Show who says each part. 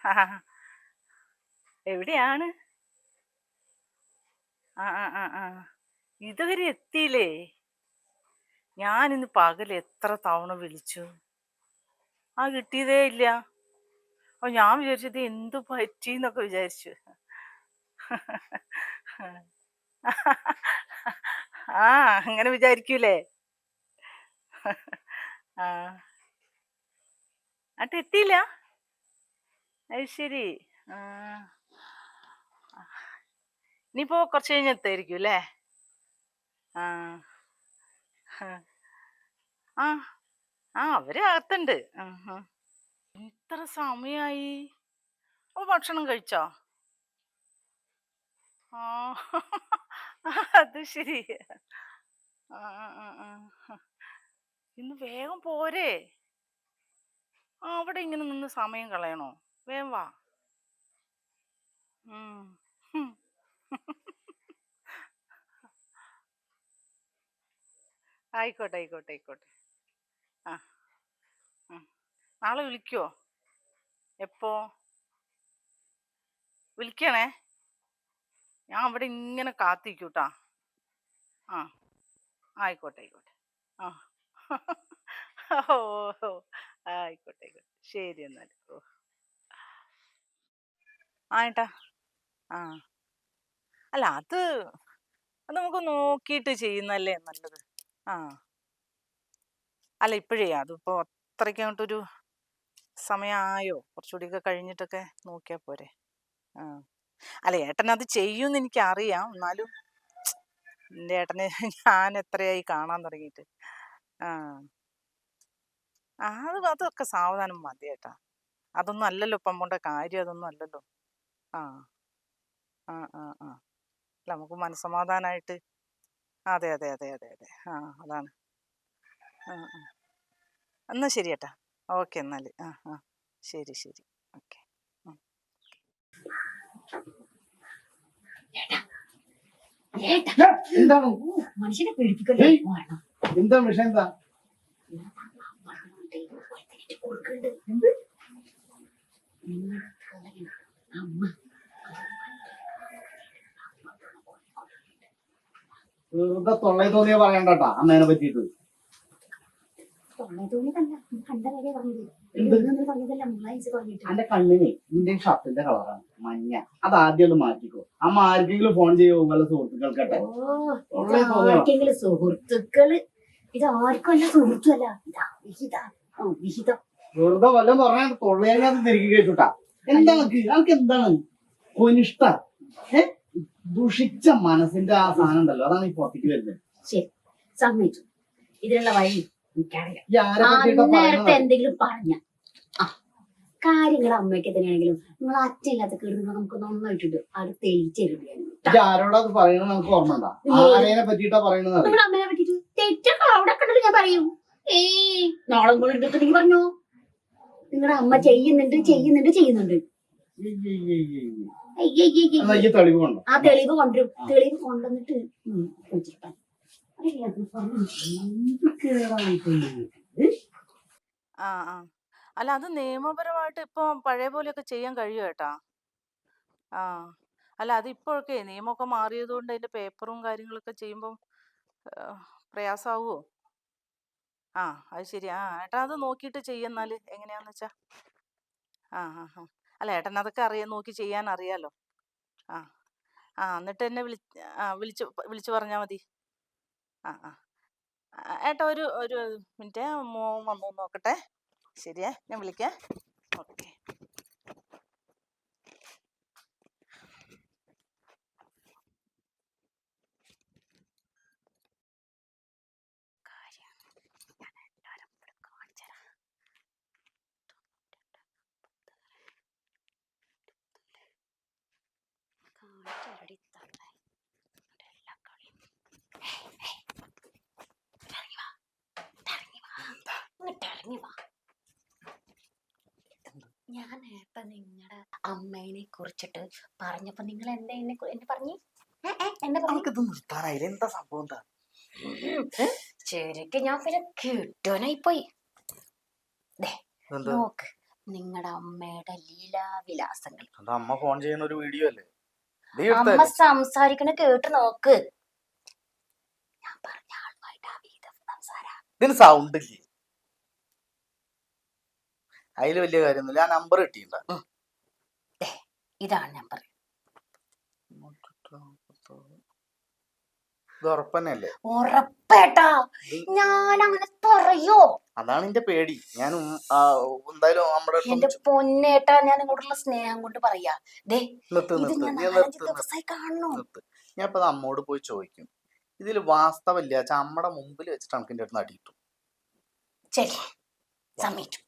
Speaker 1: ആ, എവിടെയാണ്? ആ ആ ആ ആ ഇതുവരെ എത്തിയില്ലേ? ഞാനിന്ന് പകൽ എത്ര തവണ വിളിച്ചു, കിട്ടിയതേ ഇല്ല. അപ്പൊ ഞാൻ വിചാരിച്ചത് എന്തു പറ്റിന്നൊക്കെ വിചാരിച്ചു. ആ അങ്ങനെ വിചാരിക്കൂലേ? ആ എന്നിട്ട് എത്തിയില്ല. അത് ശരി. ആ ഇനിയിപ്പോ കുറച്ച് കഴിഞ്ഞ് എത്തായിരിക്കും അല്ലേ? ആ ആ അവര് അകത്തുണ്ട്. ഇത്ര സമയായി. ഓ, ഭക്ഷണം കഴിച്ചോ? ആ അത് ശരി. ആ ആ ആ ആ. ഇന്ന് വേഗം പോരെ. അവിടെ ഇങ്ങനെ നിന്ന് സമയം കളയണോ? വേഗം വാ. ഉം. ഹും. ആയിക്കോട്ടെ ആയിക്കോട്ടെ ആയിക്കോട്ടെ. ആ ഉം. നാളെ വിളിക്കുവോ? എപ്പോ വിളിക്കണേ? ഞാൻ അവിടെ ഇങ്ങനെ കാത്തിരിക്കൂട്ടാ. ആ ആയിക്കോട്ടെ ആയിക്കോട്ടെ. ആ ഓ ഓ, ആയിക്കോട്ടെ ആയിക്കോട്ടെ. ശരി എന്നാൽ. ഓ ഏട്ടാ. ആ അല്ല, അത് നമുക്ക് നോക്കിയിട്ട് ചെയ്യുന്നല്ലേ നല്ലത്. ആ അല്ല, ഇപ്പോഴേ അതിപ്പോ അത്രയ്ക്ക് അങ്ങോട്ടൊരു സമയമായോ? കുറച്ചുകൂടിയൊക്കെ കഴിഞ്ഞിട്ടൊക്കെ നോക്കിയാ പോരെ? ആ അല്ല, ഏട്ടൻ അത് ചെയ്യുമെന്ന് എനിക്കറിയാം. എന്നാലും എൻ്റെ ഏട്ടനെ ഞാൻ എത്രയായി കാണാൻ തുടങ്ങിയിട്ട്. ആ അതൊക്കെ സാവധാനം മതി ഏട്ടാ. അതൊന്നും അല്ലല്ലോ ഇപ്പം പോണ്ട കാര്യം, അതൊന്നും അല്ലല്ലോ. ആ ആ ആ ആ അല്ല, നമുക്ക് മനസ്സമാധാനമായിട്ട്. അതെ അതെ അതെ അതെ അതെ. അതാണ്. ആ എന്നാ ശരി ഏട്ടാ. ഓക്കെ എന്നാൽ. ശരി ശരി. ഓക്കെ.
Speaker 2: എന്താണ്
Speaker 3: മനുഷ്യനെ പേടിപ്പിക്കല്ലേ?
Speaker 2: എന്താ വിഷയം? എന്താ വെറുതെ തൊള്ളയിൽ തോന്നിയ പറയണ്ടട്ടാ അമ്മേനെ പറ്റിയിട്ട്. എന്റെ കണ്ണിന് നിന്റെ ഷർട്ടിന്റെ കളറാണ് മഞ്ഞ. അത് ആദ്യം ഒന്ന് മാറ്റിക്കോ. അമ്മ ആർക്കെങ്കിലും ഫോൺ ചെയ്യുമോ വല്ല സുഹൃത്തുക്കൾക്കട്ടെ?
Speaker 3: ആർക്കെങ്കിലും സുഹൃത്തുക്കള്? ഇത് ആർക്കും അല്ല, സുഹൃത്തുമല്ല.
Speaker 2: വെറുതെ വല്ലതും പറഞ്ഞാൽ തൊള്ളേനകത്ത് തിരികെ കേട്ടുട്ടാ. എന്താണ് നമുക്ക് എന്താണ് കൊനിഷ്ഠ? ദുഷിച്ച മനസ്സിന്റെ ആ സാധനം ഉണ്ടല്ലോ, അതാണ് ഈ പുറത്തേക്ക് വരുന്നത്.
Speaker 3: ശരി, സമ്മതിച്ചു. ഇതിനുള്ള വഴി നേരത്തെ എന്തെങ്കിലും പറഞ്ഞ കാര്യങ്ങൾ അമ്മയ്ക്ക് തന്നെയാണെങ്കിലും നിങ്ങൾ അച്ഛനില്ലാത്ത കേട് നമുക്ക് നന്നായിട്ടുണ്ട് അത് തേച്ചിരുന്നു.
Speaker 2: ആരോടാ അത് പറയണത്? നമുക്ക് ഓർമ്മ ഉണ്ടാ? ആരേനെ പറ്റിയിട്ടാ പറയണത്?
Speaker 3: നിങ്ങൾ അമ്മയെ പറ്റിട്ട് തെറ്റൊക്കെ അവിടെ കണ്ടിട്ട് ഞാൻ പറയും. നാളെ നിങ്ങൾ എടുത്തിട്ടുണ്ടെങ്കിൽ പറഞ്ഞോ, നിങ്ങളുടെ അമ്മ ചെയ്യുന്നുണ്ട് ചെയ്യുന്നുണ്ട് ചെയ്യുന്നുണ്ട്. ആ തെളിവ് കൊണ്ടുവരും. തെളിവ് കൊണ്ടുവന്നിട്ട്
Speaker 1: അല്ല, അത് നിയമപരമായിട്ട് ഇപ്പൊ പഴയ പോലെയൊക്കെ ചെയ്യാൻ കഴിയും ഏട്ടാ. ആ അല്ല, അത് ഇപ്പോഴൊക്കെ നിയമമൊക്കെ മാറിയത് കൊണ്ട് അതിന്റെ പേപ്പറും കാര്യങ്ങളൊക്കെ ചെയ്യുമ്പം പ്രയാസാവോ? അത് ശരി. ഏട്ടാ അത് നോക്കിയിട്ട് ചെയ്യുന്നാല് എങ്ങനെയാന്ന് വെച്ചാ. അല്ല, ഏട്ടൻ അതൊക്കെ നോക്കി ചെയ്യാൻ അറിയാലോ. ആ എന്നിട്ട് എന്നെ വിളിച്ചു വിളിച്ചു പറഞ്ഞാൽ മതി. ഏട്ടാ ഒരു മിനിറ്റ്, മോൻ വന്നു നോക്കട്ടെ. ശരിയേ, ഞാൻ വിളിക്കാം. ഓക്കെ.
Speaker 3: ഞാൻ നേരത്തെ നിങ്ങളുടെ അമ്മേനെ കുറിച്ചിട്ട് പറഞ്ഞപ്പോ നിങ്ങൾ എന്താ എന്നെ പറഞ്ഞു?
Speaker 1: എന്താ സംഭവം?
Speaker 3: ശരിക്കും ഞാൻ പിന്നെ കിട്ടുവാനായി പോയി. നോക്ക്, നിങ്ങളുടെ അമ്മയുടെ ലീലാവിലാസങ്ങൾ.
Speaker 2: അത് അമ്മ ഫോൺ ചെയ്യുന്ന ഒരു വീഡിയോ അല്ലേ?
Speaker 3: അമ്മ സംസാരിക്കണ കേട്ട് നോക്ക്. ഞാൻ പറഞ്ഞ ആളുമായിട്ട് സംസാരം.
Speaker 2: ഇതിന് സൗണ്ട് ഇല്ലേ? അതില് വലിയ കാര്യമൊന്നുമില്ല. ആ നമ്പർ കിട്ടിയിട്ടുണ്ടോ?
Speaker 3: ഇതാണ് നമ്പർ.
Speaker 2: ഇത് ഉറപ്പന്നല്ലേ?
Speaker 3: ഉറപ്പേട്ടാ. ഞാൻ അങ്ങനെ പറയോ?
Speaker 2: അതാണ് എന്റെ പേടി. ഞാൻ എന്തായാലും നമ്മുടെ
Speaker 3: എന്റെ പൊന്നേട്ടാ, ഞാൻ ഇങ്ങോട്ടുള്ള സ്നേഹം കൊണ്ട് പറയാ. കാണണോ?
Speaker 2: ഞാൻ ഇപ്പൊ അമ്മോട് പോയി ചോദിക്കും. ഇതില് വാസ്തവല്ല. അമ്മയുടെ മുമ്പിൽ വെച്ചിട്ട് എനിക്ക് എന്റെ അടുത്ത് അടിയിട്ടു.
Speaker 3: ശരി, സമ്മതിച്ചു.